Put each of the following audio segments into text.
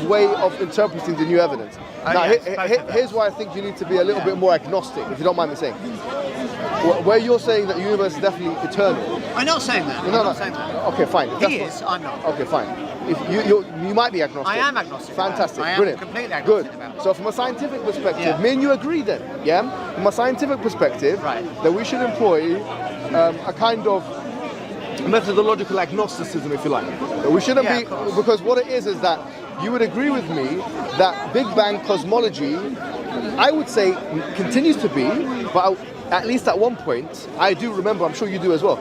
way of interpreting the new evidence. Now, here's why I think you need to be a little bit more agnostic, if you don't mind me saying. Where you're saying that the universe is definitely eternal. I'm not saying that. I'm not saying that. Okay, fine. He is, I'm not. Okay, fine. If you might be agnostic. I am agnostic. Fantastic, I am brilliant. completely agnostic Good. about it. So from a scientific perspective, me and you agree then, yeah? From a scientific perspective, that we should employ a kind of methodological agnosticism, if you like. But we shouldn't be, because what it is that you would agree with me that Big Bang cosmology, I would say, continues to be, but at least at one point, I do remember, I'm sure you do as well,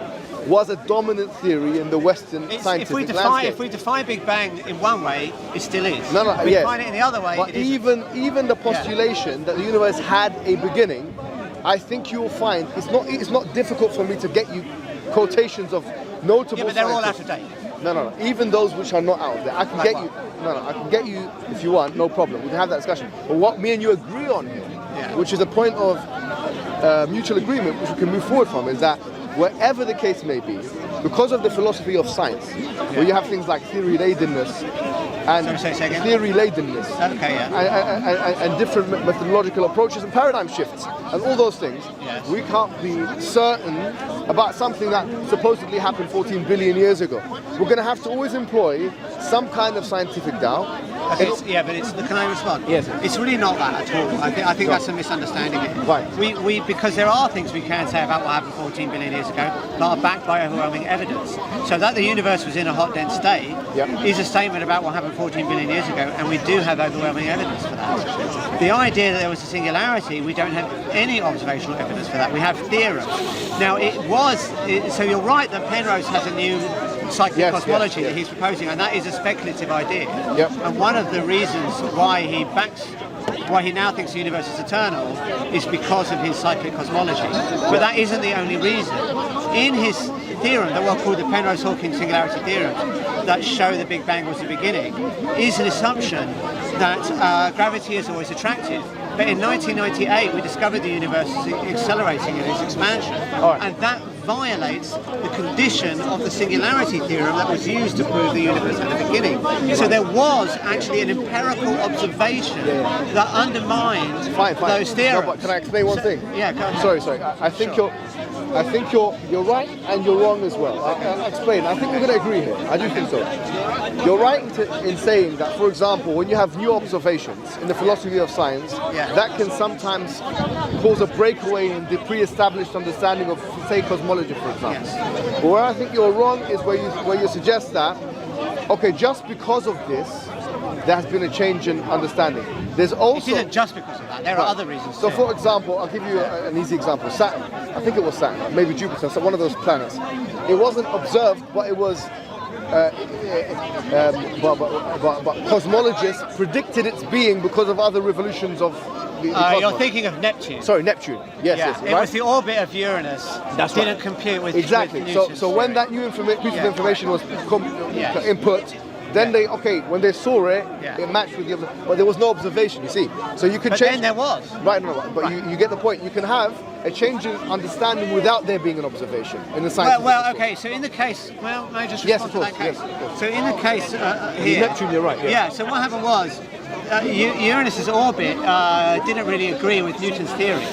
was a dominant theory in the Western scientific landscape. If we define Big Bang in one way, it still is. No, if we define it in the other way, but it isn't. even the postulation that the universe had a beginning, I think you will find it's not difficult for me to get you quotations of notable. Yeah, but they're all out of date. No. Even those which are not out of there, I can get you. I can get you if you want. No problem. We can have that discussion. But what me and you agree on here, which is a point of mutual agreement, which we can move forward from, is that wherever the case may be, because of the philosophy of science, where you have things like theory-ladenness and theory-ladenness, and different methodological approaches and paradigm shifts, and all those things, we can't be certain about something that supposedly happened 14 billion years ago. We're going to have to always employ some kind of scientific doubt. Okay, can I respond? Yes. It's really not that at all. I think that's a misunderstanding. Right. We because there are things we can say about what happened 14 billion years ago that are backed by overwhelming evidence. So that the universe was in a hot, dense state is a statement about what happened 14 billion years ago, and we do have overwhelming evidence for that. The idea that there was a singularity, we don't have any observational evidence for that. We have theorems. Now, so you're right that Penrose has a new cyclic cosmology that he's proposing, and that is a speculative idea. And one of the reasons why he now thinks the universe is eternal is because of his cyclic cosmology. But that isn't the only reason. In his theorem, that we'll call the Penrose-Hawking singularity theorem, that show the Big Bang was the beginning, is an assumption that gravity is always attractive. But in 1998, we discovered the universe is accelerating in its expansion, and that violates the condition of the singularity theorem that was used to prove the universe at the beginning. So there was actually an empirical observation that undermined those theorems. No, but can I explain one thing? Yeah, go ahead. Sorry. I think you're right and you're wrong as well. I'll explain. I think we're going to agree here. I do think so. You're right in saying that, for example, when you have new observations in the philosophy of science, that can sometimes cause a breakaway in the pre-established understanding of, say, cosmology, for example. But where I think you're wrong is where you suggest that, okay, just because of this, there has been a change in understanding. There's also... It isn't just because of that. There are other reasons. So, for example, I'll give you an easy example. Saturn. I think it was Saturn, maybe Jupiter, so one of those planets. It wasn't observed, but it was... but cosmologists predicted its being because of other revolutions of the cosmos. You're thinking of Neptune. Sorry, Neptune. Yes, it was the orbit of Uranus that didn't compute with Newton's so when that new piece of information was input, then when they saw it, it matched with the other, but there was no observation, you see. So you could change. Then there was. Right, but you get the point. You can have a change in understanding without there being an observation in the science. So in the case, may I just respond to that case? Yes, so in the case here, Neptune, you're right. Yeah. So what happened was Uranus's orbit didn't really agree with Newton's theory.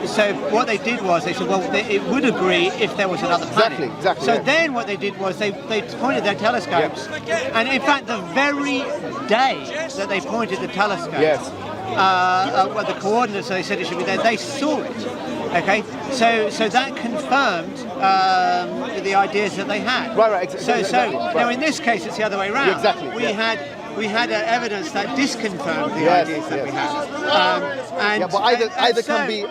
So what they did was they said, it would agree if there was another planet. Exactly. So then what they did was they pointed their telescopes, and in fact the very day that they pointed the telescope, the coordinates they said it should be there, they saw it. Okay, so that confirmed the ideas that they had. Right. Now in this case it's the other way around. We had evidence that disconfirmed the ideas that we had. But either can be.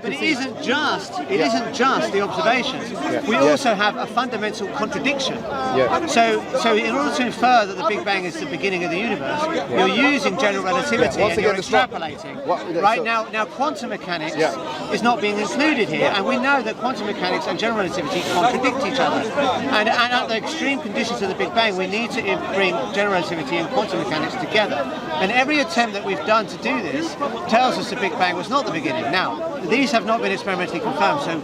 But it isn't just the observations. We also have a fundamental contradiction. So in order to infer that the Big Bang is the beginning of the universe, you're using general relativity and you're extrapolating. Now quantum mechanics is not being included here, and we know that quantum mechanics and general relativity contradict each other. And at the extreme conditions of the Big Bang, we need to bring general relativity and quantum mechanics together. And every attempt that we've done to do this tells us the Big Bang was not the beginning. Now, these have not been experimentally confirmed, so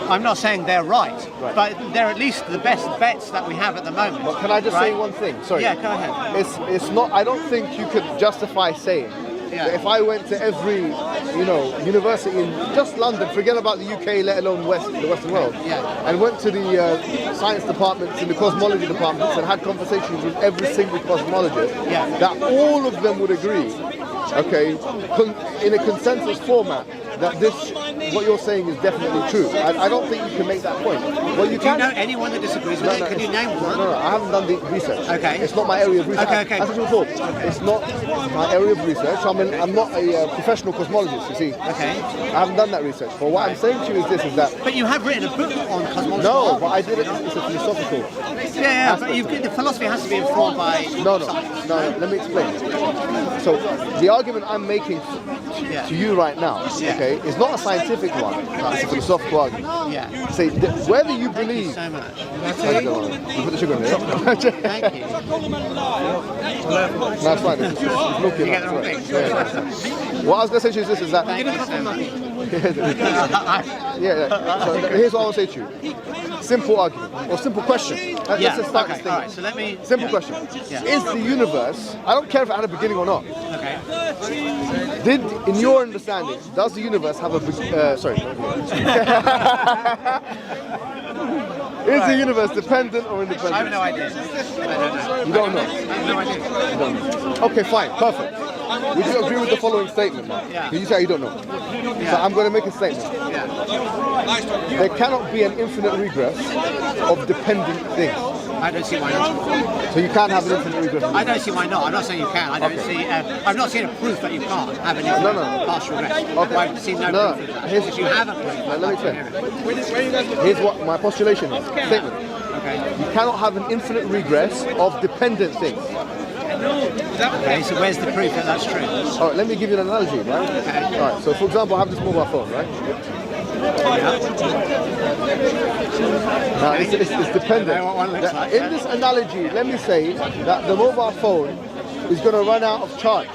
I'm not saying they're wrong. right. But they're at least the best bets that we have at the moment. But can I just say one thing? Sorry. Yeah, go ahead. It's not. I don't think you could justify saying that if I went to every, university in just London, forget about the UK, let alone the Western world, and went to the science departments and the cosmology departments and had conversations with every single cosmologist, that all of them would agree, okay, in a consensus format, that what you're saying is definitely true. I don't think you can make that point. Well, Do you know anyone that disagrees with it? Can you name one? No, I haven't done the research. Okay. It's not my area of research. Okay. As I said before, it's not my area of research. I'm not a professional cosmologist, you see. Okay. I haven't done that research. But what I'm saying to you is that... But you have written a book on cosmology. No, but I did it. It's a philosophical. Yeah, but the philosophy has to be informed by science. No, let me explain. So, the argument I'm making to you right now, okay, is not a scientific one. It's a philosophical argument. Yeah. Say, whether you believe... Thank you so much. You put the sugar in there. Thank you. No, it's fine. It's milky. You get the wrong thing. What I was going to say to you is that... Thank you so much. So here's what I want to say to you. Simple argument, or simple question. Let's just start this thing. All right, so let me... Simple question. Is the universe... I don't care if it had a beginning or not. Okay. In your understanding, does the universe have a... Is the universe dependent or independent? I have no idea. I don't know. You don't know? I have no idea. You don't know. Okay, fine, perfect. Would you agree with the following statement now? Yeah. You say you don't know. So I'm going to make a statement. There cannot be an infinite regress of dependent things. I don't see why not. So you can't have an infinite regress. I don't see why not. I'm not saying you can. I don't see. I've not seen a proof that you can't have an infinite partial regress. Okay. I've seen no proof of that. If you have a proof, let me explain. Here's what my postulation is. Statement. Okay. You cannot have an infinite regress of dependent things. Okay, so where's the proof that that's true? All right, let me give you an analogy, right? Okay. All right, so for example, I have this mobile phone, right? Now, it's dependent. In this analogy, let me say that the mobile phone is going to run out of charge.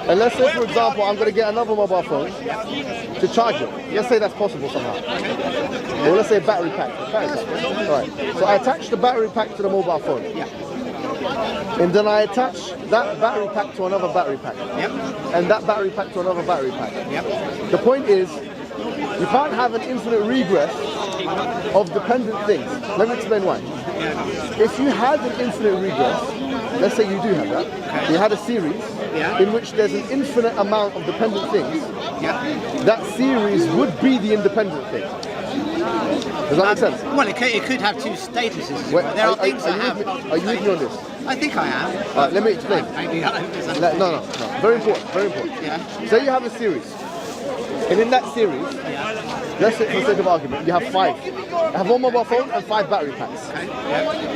And let's say, for example, I'm going to get another mobile phone to charge it. Let's say that's possible somehow. Or let's say battery pack. All right. So I attach the battery pack to the mobile phone. And then I attach that battery pack to another battery pack. And that battery pack to another battery pack. The point is, you can't have an infinite regress of dependent things. Let me explain why. If you had an infinite regress, let's say you do have that, you had a series in which there's an infinite amount of dependent things, that series would be the independent thing. Does that make sense? Well, it could have two statuses. There are things that have... Are you with me on this? I think I am. Let me explain. Maybe I don't. No. Very important. Say you have a series. And in that series, let's say for the sake of argument, you have 5. You have one mobile phone and 5 battery packs.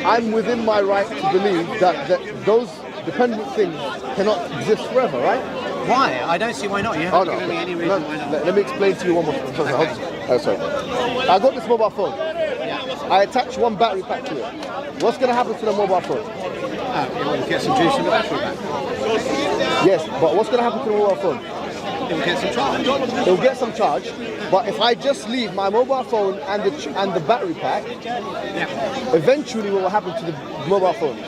I'm within my right to believe that those dependent things cannot exist forever, right? Why? I don't see why not. You haven't given me any reason why not. Let me explain to you one more thing. Sorry. I got this mobile phone. I attach one battery pack to it. What's going to happen to the mobile phone? It will get some juice in the battery pack. Yes, but what's going to happen to the mobile phone? It will get some charge. It will get some charge, but if I just leave my mobile phone and the battery pack, eventually what will happen to the mobile phone?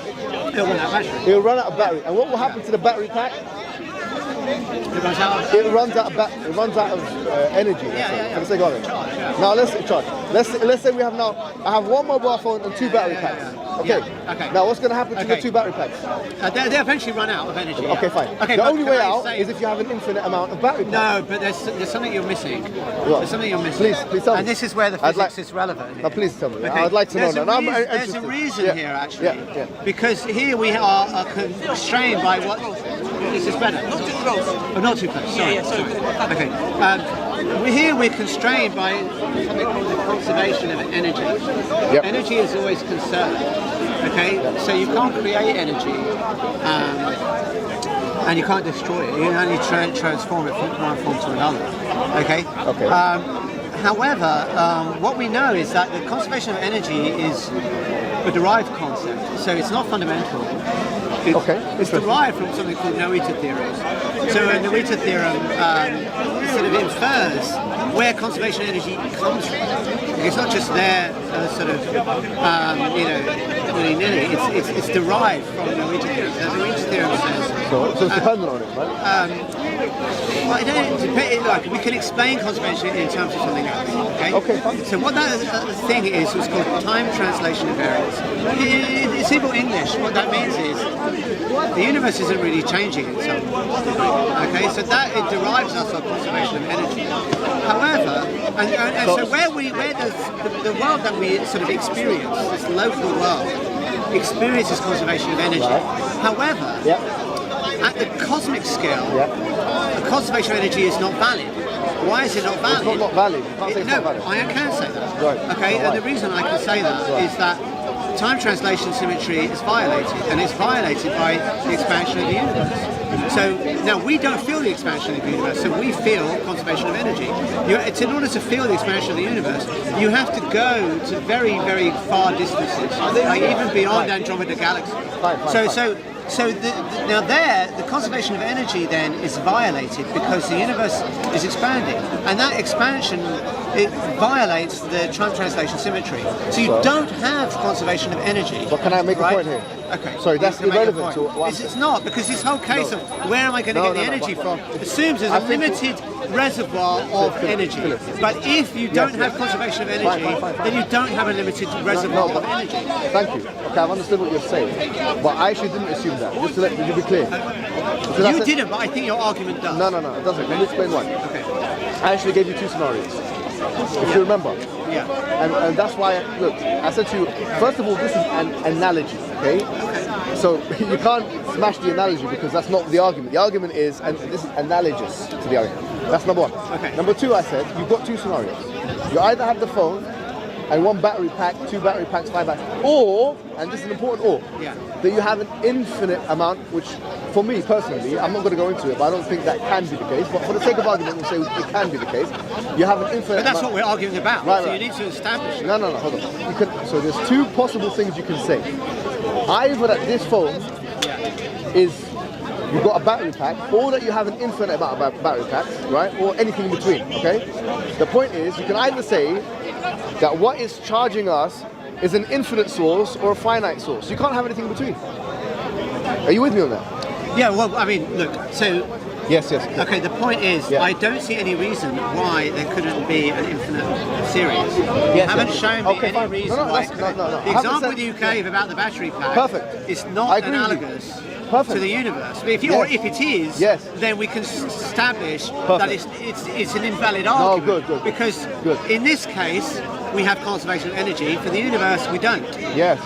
It will run out of battery. It will run out of battery. And what will happen to the battery pack? It runs out of energy. Let's say, now let's charge. Let's say I have one mobile phone and 2 battery packs. Okay. Now what's going to happen to the 2 battery packs? They eventually run out of energy. Okay, fine. Okay, the only way out is if you have an infinite amount of battery packs. No, but there's something you're missing. There's something you're missing. Please tell me. And this is where the physics is relevant. Now, please tell me. I'd like to know. There's a reason here, actually. Because here we are constrained by what... This is better. Not too close. Oh, not too close. Sorry. Okay. We're constrained by something called the conservation of energy. Energy is always conserved. Okay. So you can't create energy, and you can't destroy it. You can only transform it from one form to another. Okay. However, what we know is that the conservation of energy is a derived concept. So it's not fundamental. It's derived from something called Noether theory. So a Noether theorem sort of infers where conservation energy comes from. It's not just there sort of, willy-nilly. It's derived from the Norwegian theorem. The Norwegian theorem says... So it's dependent on it, right? Well, like, we can explain conservation in terms of something else. Okay. Fine. So what that thing is called time translation invariance. In simple English, what that means is the universe isn't really changing itself. Okay, so that it derives us of conservation of energy. However, and so where the world that we sort of experience, this local world, experiences conservation of energy. However, at the cosmic scale, the conservation of energy is not valid. Why is it not valid? It's not valid. You can't say it's not valid. I can say that. Right. Okay, and the reason I can say that is that time translation symmetry is violated, and it's violated by the expansion of the universe. So now we don't feel the expansion of the universe, so we feel conservation of energy. In order to feel the expansion of the universe, you have to go to very, very far distances, like even beyond Andromeda Galaxy. So now the conservation of energy then is violated because the universe is expanding, and that expansion it violates the time translation symmetry. So you don't have conservation of energy. But can I make a point here? Okay. Sorry, that's irrelevant to what it's not, because this whole case of where am I going to get the energy from assumes there's a limited reservoir of energy. But if you don't have conservation of energy, then you don't have a limited reservoir of energy. Thank you. Okay, I've understood what you're saying. But I actually didn't assume that. Just to let you be clear. You didn't, but I think your argument does. No, it doesn't. Let me explain why. Okay. I actually gave you two scenarios. If you remember. Yeah. And that's why, look, I said to you, first of all, this is an analogy, okay? So you can't smash the analogy because that's not the argument. The argument is, and this is analogous to the argument. That's number one. Okay. Number two, I said, you've got two scenarios. You either have the phone and one battery pack, two battery packs, 5 batteries, or, and this is an important or, that you have an infinite amount, which for me personally, I'm not going to go into it, but I don't think that can be the case, but for the sake of argument, we'll say it can be the case. You have an infinite But that's amount. what we're arguing about, right. You need to establish it. No, hold on. So there's two possible things you can say. Either that this phone is, you've got a battery pack, or that you have an infinite amount of battery packs, right? Or anything in between, okay? The point is, you can either say that what is charging us is an infinite source or a finite source. You can't have anything in between. Are you with me on that? Yeah, well, I mean, look, so... Yes. Okay, the point is, I don't see any reason why there couldn't be an infinite series. You haven't shown me any reason why. No. The example with you gave about the battery pack is not analogous to the universe. But if it is, then we can establish that it's an invalid argument. Good. Because in this case, we have conservation of energy. For the universe, we don't. Yes.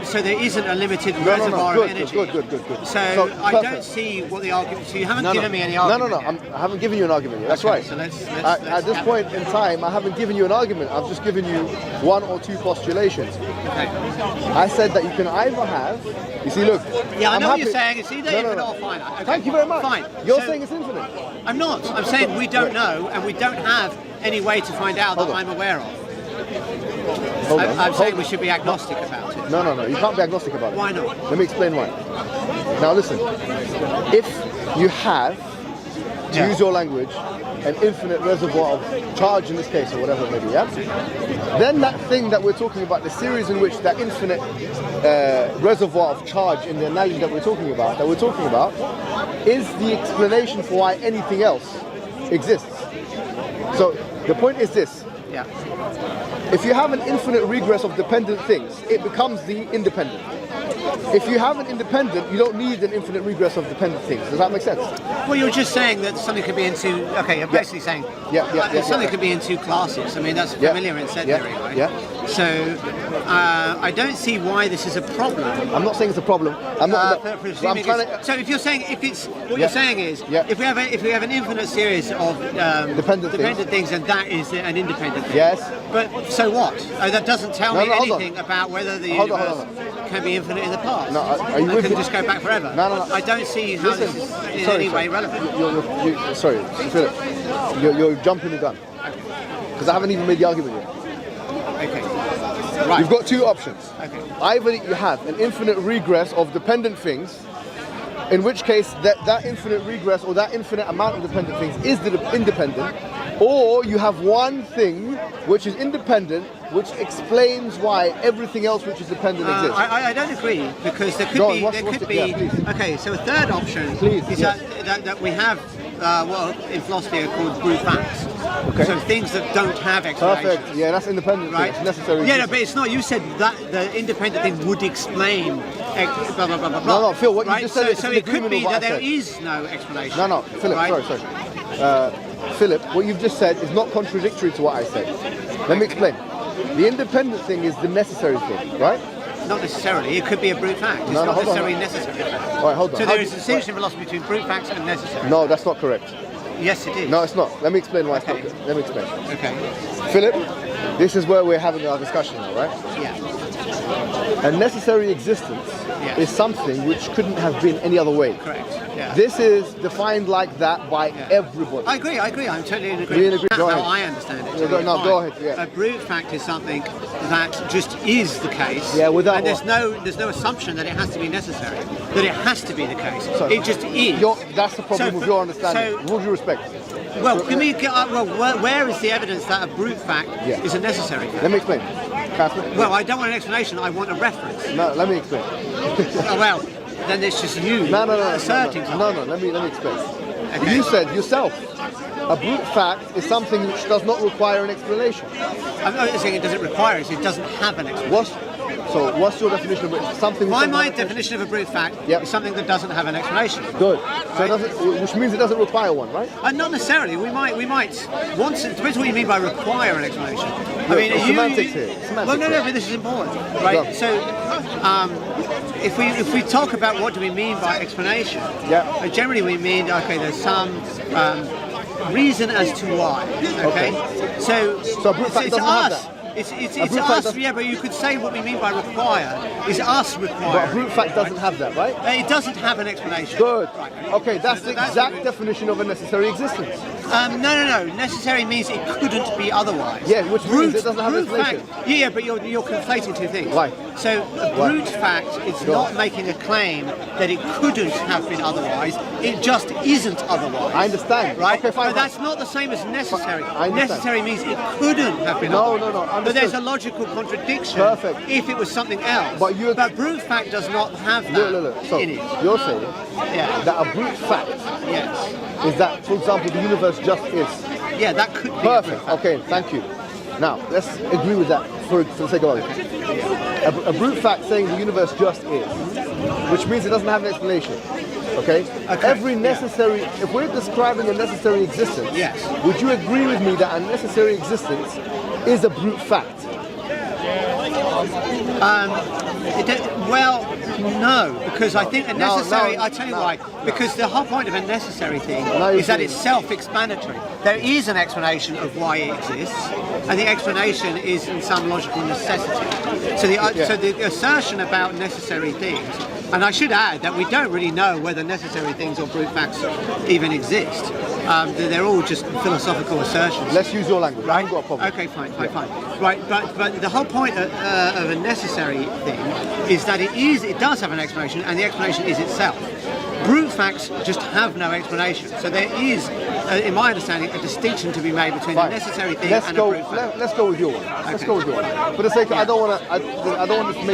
So there isn't a limited reservoir of energy. Good. So I don't see what the argument. So you haven't given me any argument. No. I haven't given you an argument yet. That's right. So let's at this point in time, I haven't given you an argument. I've just given you one or two postulations. Okay. I said that you can either have. You see, look. Yeah, I know what you're saying. It's either infinite or finite. Okay. Thank you very much. Fine. You're saying it's infinite. I'm not. I'm saying we don't know, and we don't have any way to find out that I'm aware of. I'm saying we should be agnostic about it. No. You can't be agnostic about it. Why not? Let me explain why. Now listen. If you have, to use your language, an infinite reservoir of charge in this case, or whatever it may be, then that thing that we're talking about, the series in which that infinite reservoir of charge in the analogy that we're talking about, is the explanation for why anything else exists. So the point is this. Yeah. If you have an infinite regress of dependent things, it becomes the independent. If you have an independent, you don't need an infinite regress of dependent things. Does that make sense? Well, you're just saying that something could be in two... Okay, you're basically saying something could be in two classes. I mean, that's familiar in set theory, right? Yeah. So, I don't see why this is a problem. I'm not saying it's a problem. I'm not... So if you're saying... You're saying is, if we have an infinite series of dependent things, and that is an independent thing. Yes. But so what? That doesn't tell me anything about whether the universe can be infinite in the past. No, are you with me? Can just go back forever. No. I don't see how this is in any way relevant. Sorry, Philip. You're jumping the gun. Because I haven't even made the argument yet. Okay. Right. You've got two options. Okay. Either you have an infinite regress of dependent things, in which case that infinite regress or that infinite amount of dependent things is the independent, Or you have one thing which is independent, which explains why everything else which is dependent exists. I don't agree, because there could Go on, be. Okay, so a third option is that we have what in philosophy are called brute facts. Okay. So things that don't have explanations. Perfect. Yeah, that's independent. Right. It's necessary. Yeah, no, but it's not. You said that the independent thing would explain blah blah blah blah blah. No, Phil, what you right? just said. So it could be that there is no explanation. No, Philip. Right? Sorry. Philip, what you've just said is not contradictory to what I said. Let me explain. The independent thing is the necessary thing, right? Not necessarily. It could be a brute fact. It's not necessarily necessary. All right, hold on. So there is a distinction in philosophy between brute facts and necessary. No, that's not correct. Yes, it is. No, it's not. Let me explain why it's not. Let me explain. Okay. Philip, this is where we're having our discussion now, right? Yeah. A necessary existence is something which couldn't have been any other way. Correct. Yeah. This is defined like that by everybody. I agree. I'm totally in agreement. We agree. That's Go how ahead. I understand it. Go ahead. Yeah. A brute fact is something that just is the case. Yeah, without and there's no assumption that it has to be necessary. That it has to be the case. So, it just is. That's the problem with your understanding. With all due respect. Well, where is the evidence that a brute fact is a necessary fact? Let me explain. Well, I don't want an explanation. I want a reference. No, let me explain. Well, then it's just you asserting something. No, let me explain. Okay. You said yourself, a brute fact is something which does not require an explanation. I'm not saying it doesn't require it, it doesn't have an explanation. What's your definition of something? My definition of a brute fact is something that doesn't have an explanation. Good. So which means it doesn't require one, right? Not necessarily. We might want to. It depends what you mean by require an explanation. I mean, semantics here. Well, no, but this is important, right? So, if we talk about what do we mean by explanation, generally we mean there's some reason as to why. Okay. So a brute fact doesn't have that. It's us, but you could say what we mean by require is us requiring. But a brute fact doesn't have that, right? It doesn't have an explanation. Good. Right. Okay, that's the exact definition of a necessary existence. No. Necessary means it couldn't be otherwise. Yeah, which means it doesn't have an explanation. But you're conflating two things. Why? So a brute fact is not making a claim that it couldn't have been otherwise. It just isn't otherwise. I understand. Right? Okay, fine. But that's not the same as necessary. I understand. Necessary means it couldn't have been otherwise. No. But there's a logical contradiction. Perfect. If it was something else. But brute fact does not have that So in it. you're saying that a brute fact is that, for example, the universe just is. Yeah, that could be. Perfect. Okay, thank you. Now, let's agree with that for the sake of argument. A brute fact saying the universe just is, which means it doesn't have an explanation. Okay? Every necessary, if we're describing a necessary existence, would you agree with me that a necessary existence is a brute fact? Well, no, because I think a necessary. I'll tell you why. Because the whole point of a necessary thing is that it's self-explanatory. There is an explanation of why it exists, and the explanation is in some logical necessity. So the assertion about necessary things, and I should add that we don't really know whether necessary things or brute facts even exist. They're all just philosophical assertions. Let's use your language. Right? I ain't got a problem. Okay, fine. Right, but the whole point of a necessary thing is that it does have an explanation, and the explanation is itself. Brute facts just have no explanation. So there is, in my understanding, a distinction to be made between a necessary thing and a brute fact. Let's go with your one. Let's go with your one. For the sake of, I don't want to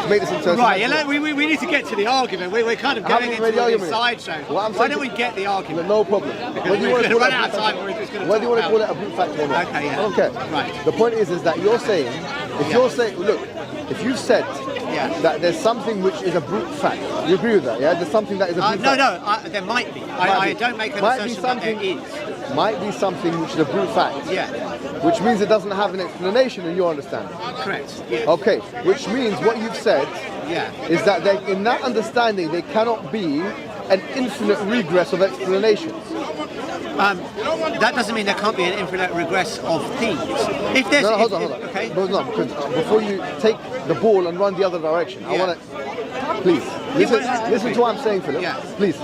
make this into right. We need to get to the argument. We're kind of going into a sideshow. Why don't we get the argument? No problem. Whether you want to run out of time, or we're just going to whether you want to call it a brute fact or not. Okay. Yeah. I don't care. Right. The point is that you're saying, look, if you've said that there's something which is a brute fact, you agree with that? Yeah, there's something that is a brute fact. No, there might be. I don't make an assertion that there is. Might be something which is a brute fact. Yeah. Which means it doesn't have an explanation in your understanding. Correct. Yeah. Okay. Which means what you've said is that in that understanding there cannot be an infinite regress of explanations. That doesn't mean there can't be an infinite regress of things. If there's hold on. Okay. No, because before you take the ball and run the other direction, I want to. Please listen to what I'm saying, Philip. Yeah. Please.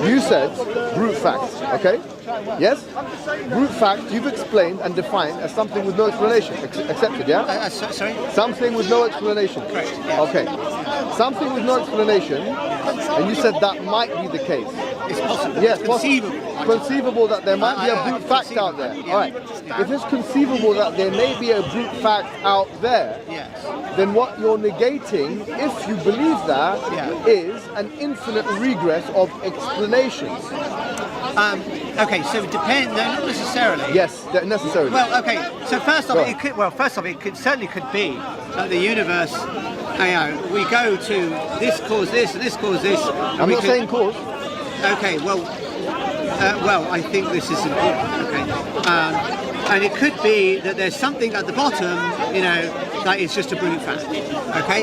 You said brute fact. Okay. Yes. Brute fact you've explained and defined as something with no explanation. Accepted? Yeah. Sorry. Something with no explanation. Correct. Yeah. Okay. Something with no explanation, and you said that might be the case. It's possible. Yes, it's conceivable. Conceivable that there might be a brute fact conceive out of there. that, yeah. All right. If it's conceivable that there may be a brute fact out there, Yes. then what you're negating, if you believe that, is an infinite regress of explanations. Okay, so it depends. No, not necessarily. Yes, necessarily. Well, okay. So first off, Go it could. Well, first off, it certainly could be that the universe. We go to this cause this and this cause this. I'm not saying cause. Okay. Well, I think this is important. Okay. And it could be that there's something at the bottom, that is just a brute fact. Okay.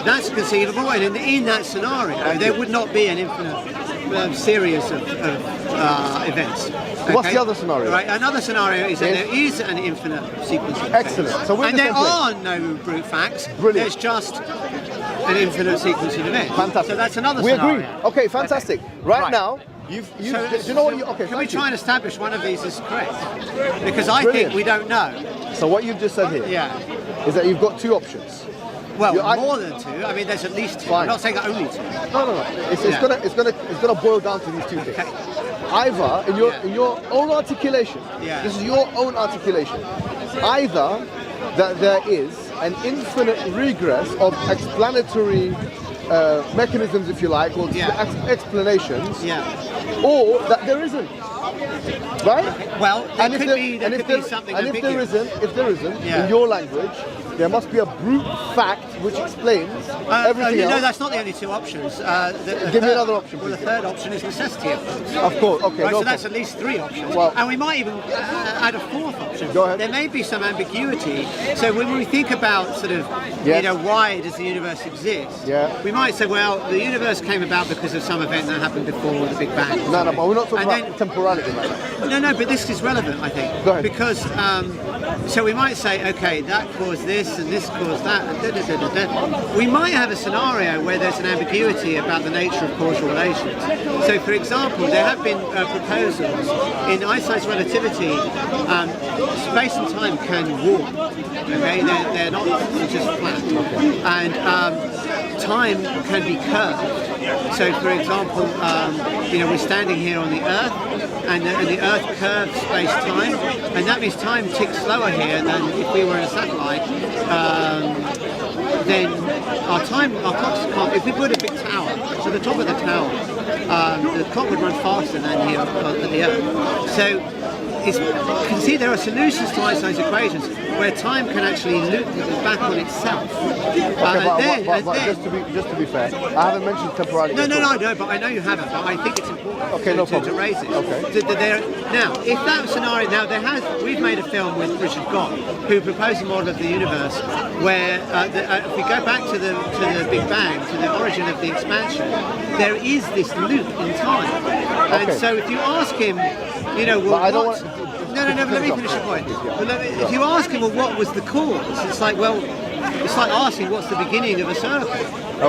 That's conceivable, and in that scenario, there would not be an infinite series of events. Okay? What's the other scenario? Right, another scenario is that there is an infinite sequence of events. Excellent. So we're and the there same place. are no brute facts. Brilliant. There's just an infinite sequence of events. Fantastic. So that's another we scenario. agree. Okay, fantastic. Okay. Right now, do you know what you? Okay, can we try and establish one of these is correct? Because I Brilliant. think we don't know. So what you've just said here is that you've got two options. Well, more than two. I mean, there's at least two. Fine. I'm not saying only two. No. It's gonna boil down to these two things. Okay. Either in your own articulation, this is your own articulation. Either that there is an infinite regress of explanatory mechanisms, if you like, or explanations, or that there isn't. Right? Well, there could be something ambiguous. If there isn't, in your language, there must be a brute fact which explains everything else. No, that's not the only two options. Give me another option, Well, the please. third option is necessity, of course. Of course, okay. Right, no so that's problem. at least three options. Well- and we might even add a fourth option. Go ahead. There may be some ambiguity. So when we think about sort of, why does the universe exist? We might say, well, the universe came about because of some event that happened before the Big Bang. No, but we're not talking And about temporality like that. No, but this is relevant, I think. Go ahead. Because, so we might say, okay, that caused this and this caused that. We might have a scenario where there's an ambiguity about the nature of causal relations. So, for example, there have been proposals in Einstein's relativity. Space and time can warp. Okay, they're not just flat, and time can be curved. So, for example, we're standing here on the Earth, and the Earth curves space-time, and that means time ticks slower here than if we were in a satellite. Then our clocks can't. If we put a big tower to the top of the tower, the clock would run faster than here at the Earth. So, you can see there are solutions to Einstein's equations where time can actually loop back on itself. Just to be fair, I haven't mentioned temporality. No, but I know you haven't, but I think it's important to raise it. Okay. Now, if that scenario, we've made a film with Richard Gott, who proposed a model of the universe where, if we go back to the Big Bang, to the origin of the expansion, there is this loop in time. And so if you ask him, let me finish the point. If you ask him, what was the cause? It's like asking what's the beginning of a circle.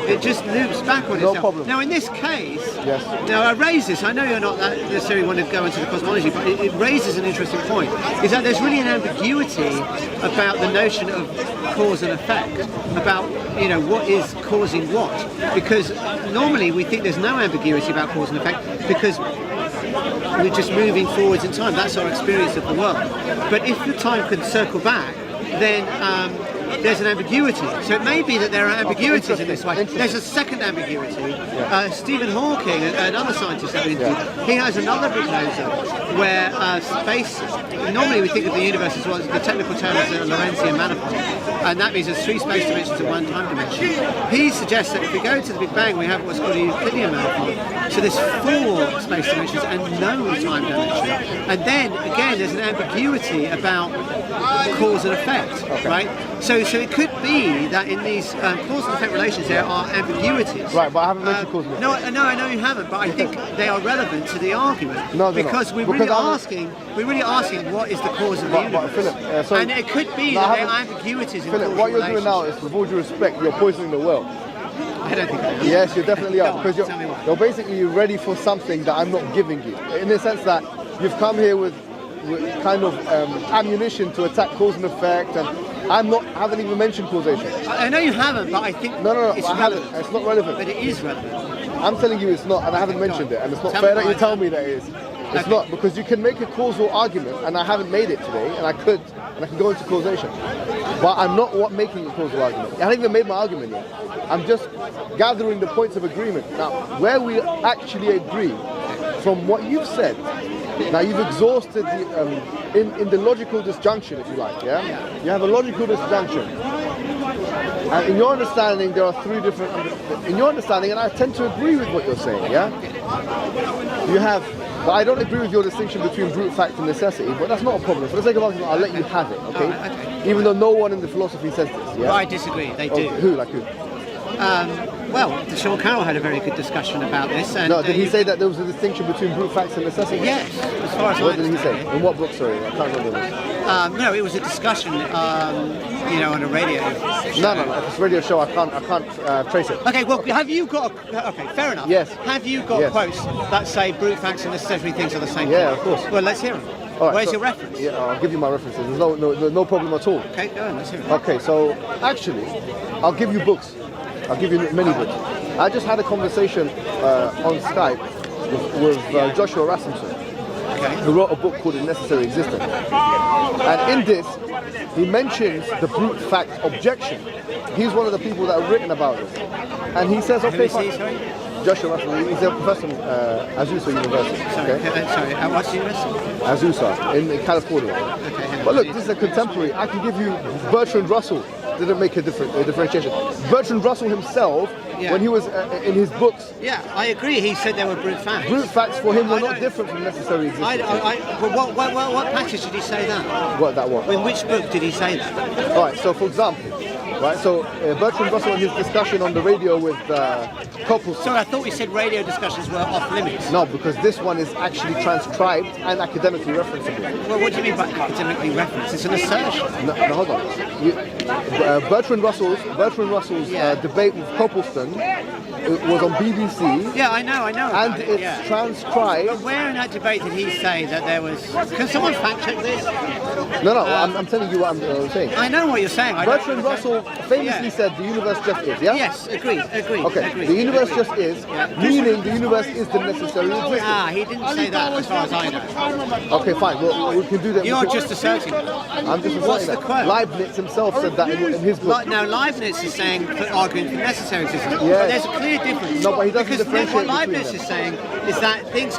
It just loops back on itself. No problem. Now, in this case, now I raise this. I know you're not necessarily want to go into the cosmology, but it raises an interesting point. Is that there's really an ambiguity about the notion of cause and effect, about what is causing what. Because normally we think there's no ambiguity about cause and effect because we're just moving forwards in time. That's our experience of the world. But if the time could circle back, then there's an ambiguity. So it may be that there are ambiguities in this way. There's a second ambiguity. Stephen Hawking, another scientist that we interviewed, he has another proposal where space, normally we think of the universe as well, the technical term is a Lorentzian manifold, and that means there's three space dimensions and one time dimension. He suggests that if we go to the Big Bang, we have what's called a Euclidean manifold. So there's four space dimensions and no time dimension. And then, again, there's an ambiguity about cause and effect, right? So it could be that in these cause and effect relations there are ambiguities. Right, but I haven't mentioned cause and effect. No, I know you haven't, but I think they are relevant to the argument. Because we're really asking what is the cause of the universe. Philip, and it could be that there are ambiguities in Philip, what you're doing now is, with all due respect, you're poisoning the well. I don't think I am. Yes, you definitely are, because tell me why. you're basically ready for something that I'm not giving you. In the sense that you've come here with kind of ammunition to attack cause and effect, and I haven't even mentioned causation. I know you haven't, but I think No, it's I relevant. haven't. It's not relevant. But it is relevant. I'm telling you it's not, and I haven't mentioned it, and it's not Tell fair me that you why. tell me that it is. It's not, because you can make a causal argument, and I haven't made it today, and I could, and I can go into causation. But I'm not making a causal argument. I haven't even made my argument yet. I'm just gathering the points of agreement. Now, where we actually agree, from what you've said, now you've exhausted the, in the logical disjunction, if you like, yeah? You have a logical disjunction. And in your understanding, there are three different, in your understanding, and I tend to agree with what you're saying, yeah? You have, but I don't agree with your distinction between brute fact and necessity, but that's not a problem. For the sake of argument, I'll let you have it, okay? Okay. Even though no one in the philosophy says this, yeah? Well, I disagree, they do. Who, like who? Well, Sean Carroll had a very good discussion about this. And, No, did he say that there was a distinction between brute facts and necessity? Yes, as far as I What did he understand say? it. In what book, sorry? I can't remember this. No, it was a discussion, on a radio. No. If it's a radio show, I can't trace it. Okay, well, have you got? Okay, fair enough. Yes. Have you got Yes. quotes that say brute facts and necessary things are the same? Yeah, thing? of course. Well, let's hear them. All right, Where's so- your reference? Yeah, I'll give you my references. There's no problem at all. Okay, go on, let's hear it. Okay, so actually, I'll give you books. I'll give you many books. I just had a conversation on Skype with Joshua Rasmussen, Okay. who wrote a book called The Necessary Existence. And in this, he mentions the brute fact objection. He's one of the people that have written about this. And he says, Who okay, is he, fine. sorry? Joshua Rasmussen, he's a professor at Azusa University. Sorry, Okay? sorry, at what university? Azusa, in California. Okay, hang on. But look, this is a contemporary. I can give you Bertrand Russell. Didn't make a differentiation. Bertrand Russell himself, Yeah. when he was in his books, Yeah, I agree. He said there were brute facts. brute facts for him were I not know. different from necessary existence. But what passage did he say that? What that was. In which book did he say that? All right. So, for example, right. So Bertrand Russell in his discussion on the radio with couples. Sorry, I thought we said radio discussions were off limits. No, because this one is actually transcribed and academically referenceable. Well, what do you mean by academically referenced? It's an assertion. No, hold on. Bertrand Russell's Yeah. debate with Copleston was on BBC. Yeah, I know. And about it, it's yeah. transcribed. But where in that debate did he say that there was? Can someone fact check this? No, I'm telling you what I'm saying. I know what you're saying. Bertrand Russell famously Yeah. said the universe just is, yeah? Yes, agreed. Okay, the universe just is, meaning the universe is the necessary existence. Ah, he didn't say that as far as I know. Okay, fine, well, we can do that. You're just asserting that. I'm just What's asserting the that. quote? Leibniz himself said that in his book. Now, Leibniz is saying, arguing for necessary existence. Yes. But there's a clear difference. No, but he doesn't because differentiate what between Leibniz them. is saying is that things,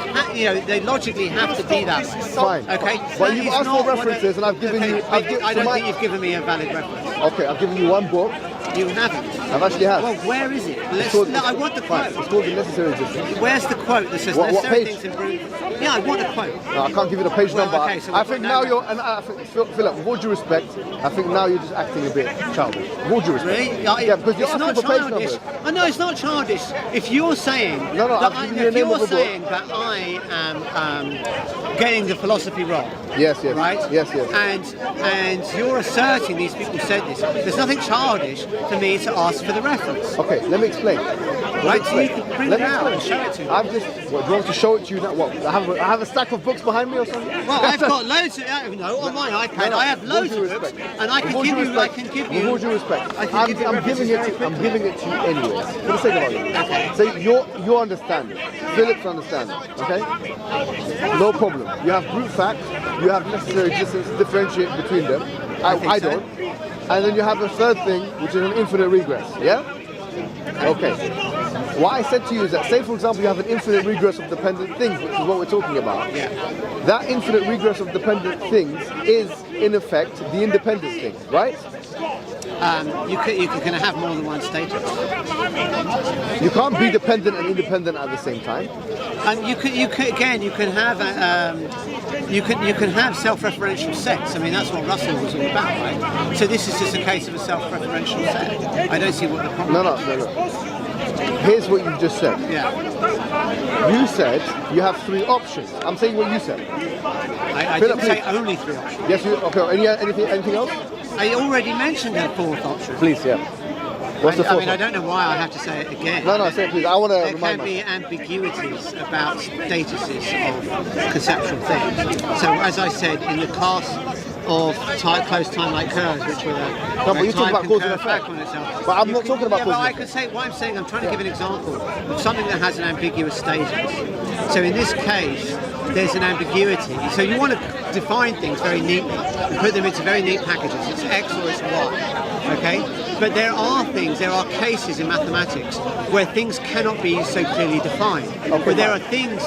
they logically have to be that way. Fine. Okay. But That you've is asked not for what references and I've given okay, you. but I so don't my- think you've given me a valid reference. Okay, I've given you one book. You haven't. I've actually have. Well, where is it? I want the Fine, quote. it's called the necessary existence. Where's the quote that says What necessary page? things improve? Yeah, I want a quote. No, I can't give you the page Well, number. okay, so I we've think got now no- you're, and I think, Philip, with all due respect, I think now you're just acting a bit childish. With all due respect. Really? Yeah, because you're it's asking not for page childish. numbers. I know it's not childish. If you're saying No, that I've given you the if name you're of a book. saying that I am getting the philosophy wrong, Yes. right? Yes. And you're asserting these people said this. There's nothing childish for me to ask for the reference. Okay, let me explain. Right, so you can bring Let it me out and explain. show it to me. I've just, what, do you want me to show it to you now? What, I have a stack of books behind me or something? Well, I've got loads of, on my iPad, No, I have with all loads due of books, respect. and I With can all give due you, respect. With all due respect, I can give you I'm references giving it very to, I'm quickly. giving it to you anyways, for the sake of argument. Okay. So your understanding, Philip's understanding, okay? No problem. You have brute fact, you have necessary existence, differentiate between them. I think so. don't. And then you have a third thing, which is an infinite regress, yeah? Okay. What I said to you is that, say for example, you have an infinite regress of dependent things, which is what we're talking about. Yeah. That infinite regress of dependent things is, in effect, the independent thing, right? You can have more than one status. You can't be dependent and independent at the same time. And you can have self-referential sets. I mean, that's what Russell was all about, right? So this is just a case of a self-referential set. I don't see what the problem is. No. Here's what you just said. Yeah. You said you have three options. I'm saying what you said. I Philip, didn't say please. only three options. Yes, you, okay. Anything else? I already mentioned a fourth option. Please, yeah. What's the I fourth mean, I one? don't know why I have to say it again. No, say it please. I want to There remind can be myself. ambiguities about statuses of conceptual things. So as I said, in the class of close time-like curves, which were No, but you're talking about cause and effect. on itself. But I'm not talking about yeah, cause but and I could say, what I'm saying, I'm trying to give an example of something that has an ambiguous status. So in this case, there's an ambiguity. So you want to define things very neatly and put them into very neat packages. It's X or it's Y, okay? But there are cases in mathematics where things cannot be so clearly defined. Okay, but there are things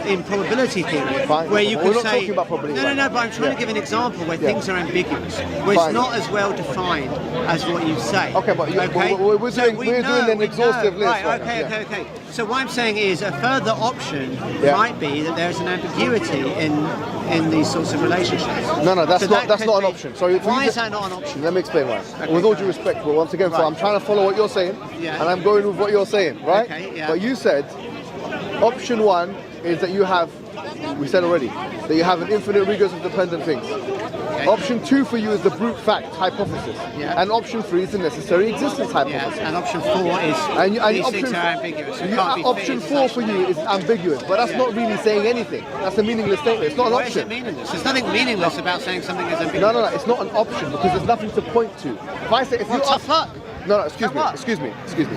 in probability theory where you could say, talking about probability no, but I'm trying to give an example where things are ambiguous, where it's not as well defined as what you say. Okay, but we're doing an exhaustive list. Right, okay. So what I'm saying is a further option might be that there's an ambiguity in these sorts of relationships. No, that's not an option. So why is that not an option? Let me explain why. With all due respect, but once again, so I'm trying to follow what you're saying, and I'm going with what you're saying, right? Okay, yeah. But you said option one is that you have, we said already, that you have an infinite regress of dependent things. Okay. Option two for you is the brute fact hypothesis. Yeah. And option three is the necessary existence hypothesis. Yeah. And option four is these things are ambiguous. Option four for you is ambiguous, but that's not really saying anything. That's a meaningless statement. It's not an option. Why is it meaningless? There's nothing meaningless about saying something is ambiguous. No, it's not an option because there's nothing to point to. If I say, if you tough luck. No, excuse me.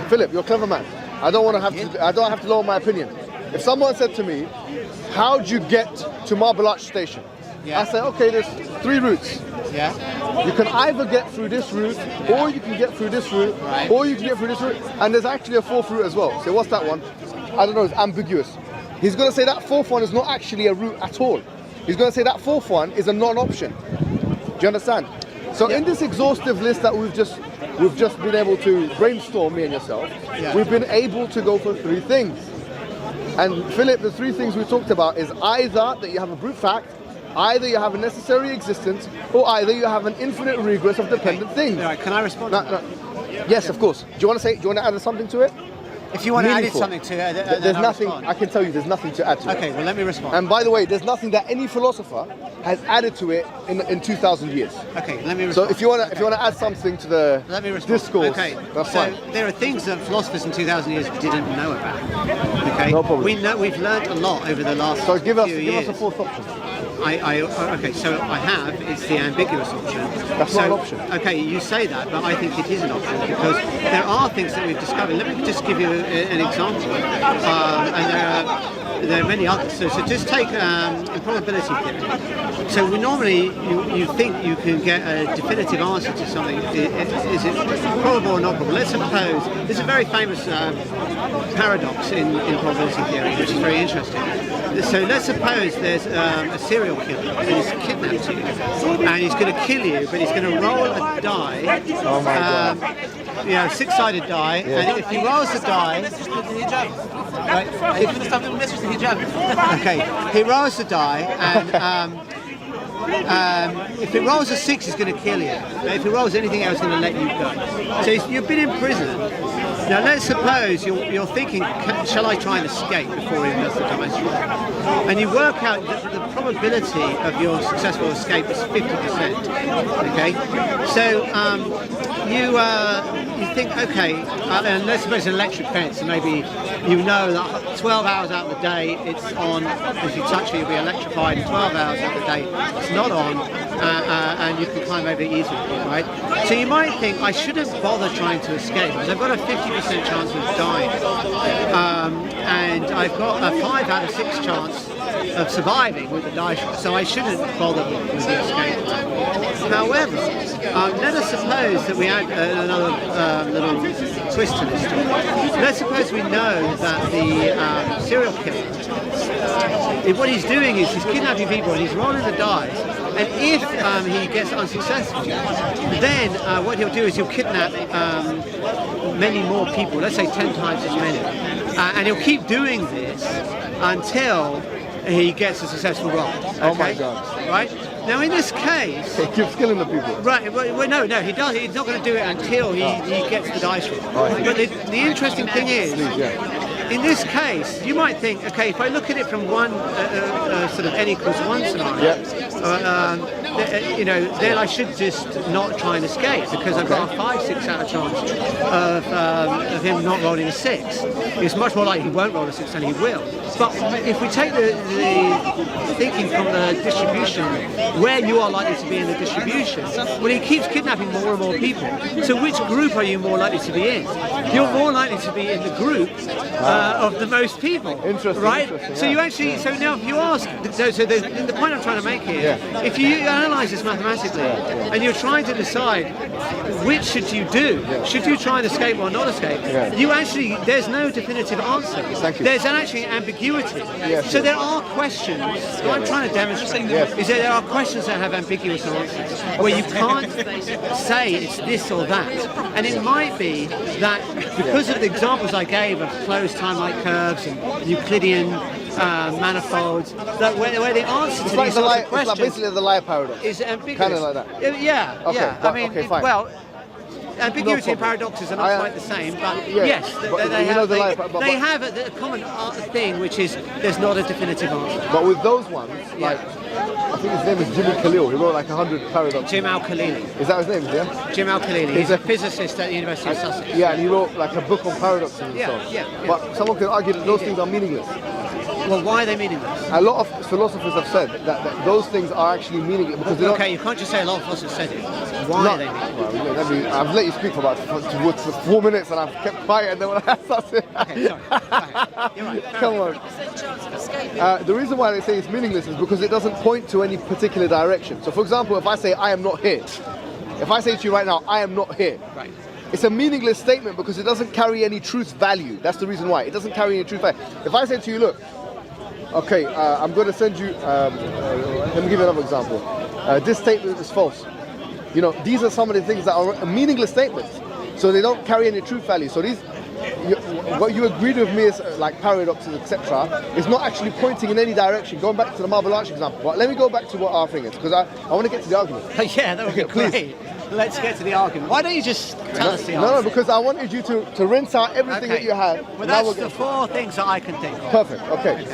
Philip, you're a clever man. I don't have to lower my opinion. If someone said to me, how'd you get to Marble Arch Station? Yeah. I say, okay, there's three routes. Yeah. You can either get through this route, or you can get through this route, or you can get through this route, and there's actually a fourth route as well. So what's that one? I don't know, it's ambiguous. He's going to say that fourth one is not actually a route at all. He's going to say that fourth one is a non-option. Do you understand? So in this exhaustive list that we've just been able to brainstorm, me and yourself, we've been able to go for three things. And Philip, the three things we talked about is either that you have a brute fact, either you have a necessary existence, or either you have an infinite regress of dependent things. All right, can I respond? No. Yes, of course. Do you want to add something to it? If you want to add something to it, there's nothing. I can tell you, there's nothing to add to it. Okay, well let me respond. And by the way, there's nothing that any philosopher has added to it in 2,000 years. Okay, let me respond. So if you want to add something to the discourse, okay, that's fine. There are things that philosophers in 2,000 years didn't know about. Okay, no problem. We've learned a lot over the last few years. So give us a fourth option. Okay, so I have, it's the ambiguous option. That's not an option. Okay, you say that, but I think it is an option because there are things that we've discovered. Let me just give you an example. And there are many others. So just take improbability theory. So we normally, you think you can get a definitive answer to something. Is it probable or not probable? Let's suppose, there's a very famous paradox in probability theory, which is very interesting. So let's suppose there's a serial killer and he's kidnapped you and he's going to kill you, but he's going to roll a die. Oh my God. Six-sided die, and if he rolls the die, okay, he rolls the die, and if he rolls a 6, he's going to kill you. If he rolls anything else, he's going to let you go. So you've been in prison. Now let's suppose you're thinking, shall I try and escape before he does the dice roll? And you work out that the probability of your successful escape is 50%. Okay, so you think, okay, and let's suppose an electric fence, and maybe you know that 12 hours out of the day it's on. If you touch it, you'll be electrified. And 12 hours out of the day it's not on, and you can climb over it easily, right? So you might think, I shouldn't bother trying to escape because I've got a 50% chance of dying, and I've got a 5 out of 6 chance of surviving with the dice roll, so I shouldn't bother with the escape. However, let us suppose that we add another little twist to this story. Let's suppose we know that the serial killer, what he's doing is he's kidnapping people and he's rolling the dice, and if he gets unsuccessful, then what he'll do is he'll kidnap many more people, let's say 10 times as many, and he'll keep doing this until he gets a successful roll. Okay? Oh my God. Right? Now in this case... He keeps killing the people. Right, well no, he does. He's not going to do it until he gets the dice roll. But the interesting thing is, in this case, you might think, okay, if I look at it from one sort of n equals 1 scenario, then I should just not try and escape, because I've got a 5-6 out of chance of him not rolling a 6. It's much more likely he won't roll a 6 than he will. But if we take the thinking from the distribution, where you are likely to be in the distribution, well, he keeps kidnapping more and more people. So which group are you more likely to be in? You're more likely to be in the group of the most people. Interesting, right? interesting, So you actually, so now if you ask, so the point I'm trying to make here, if you analyse this mathematically, and you're trying to decide which should you do, should you try and escape or not escape, you actually, there's no definitive answer. There's actually ambiguity. So there are questions, what I'm trying to demonstrate is that there are questions that have ambiguous answers, where you can't say it's this or that. And it might be that because of the examples I gave of closed time-like curves and Euclidean manifolds, that where the answer to these sorts of questions, it's like basically the liar paradox, is ambiguous. kind of like that. Yeah, okay, yeah. But, I mean, okay, fine. well, ambiguity and paradoxes are not quite the same, but yes, they have a common thing, which is there's not a definitive answer. But with those ones, like, I think his name is Jimmy Khalil, he wrote like 100 paradoxes. Jim Al-Khalili. Is that his name, yeah? Jim Al-Khalili. He's a physicist at the University of Sussex. Yeah, and he wrote like a book on paradoxes and so on. But someone could argue that those things are meaningless. Well, why are they meaningless? A lot of philosophers have said that those things are actually meaningless because they don't. Okay, you can't just say a lot of philosophers said it. Why are they meaningless? Well, I've let you speak for about 4 minutes and I've kept quiet, and then when I started. Okay, sorry. You're right. Come on. The reason why they say it's meaningless is because it doesn't point to any particular direction. So, for example, if I say I am not here, if I say to you right now, I am not here. Right. It's a meaningless statement because it doesn't carry any truth value. That's the reason why. It doesn't carry any truth value. If I say to you, look, okay, I'm going to send you, let me give you another example. This statement is false. You know, these are some of the things that are meaningless statements. So they don't carry any truth value. So these, what you agreed with me is like paradoxes, etc., is not actually pointing in any direction. Going back to the marble arch example. But let me go back to what our thing is, because I want to get to the argument. Yeah, that would be great. Let's get to the argument. Why don't you just tell us the answer? No, because I wanted you to rinse out everything that you had. Well, that's the 4 things that I can think of. Perfect, okay.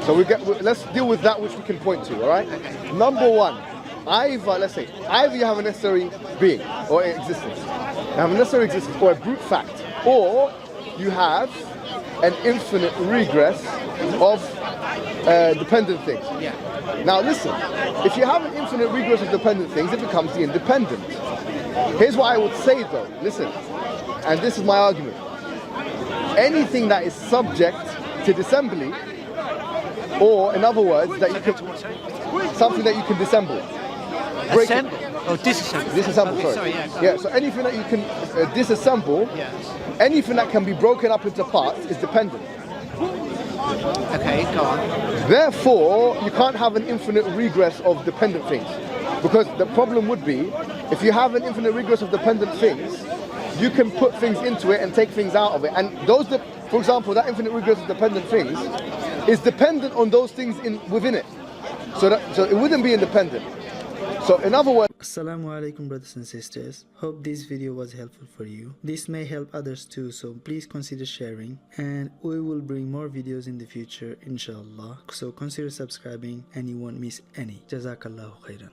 So let's deal with that which we can point to, all right? Okay. Number 1, let's say, either you have a necessary being or existence. You have a necessary existence or a brute fact, or you have an infinite regress of dependent things. Yeah. Now listen, if you have an infinite regress of dependent things, it becomes the independent. Here's what I would say though, listen, and this is my argument. Anything that is subject to dissembly, or in other words, that you can, something that you can dissemble. Assemble? Or disassemble? Disassemble, sorry. Yeah, so anything that you can disassemble, anything that can be broken up into parts is dependent. Okay, go on. Therefore, you can't have an infinite regress of dependent things. Because the problem would be, if you have an infinite regress of dependent things, you can put things into it and take things out of it. And those, for example, that infinite regress of dependent things is dependent on those things within it. So it wouldn't be independent. So in other words, Assalamu alaikum brothers and sisters. Hope this video was helpful for you. This may help others too, so please consider sharing, and we will bring more videos in the future inshallah. So consider subscribing and you won't miss any. Jazakallahu khairan.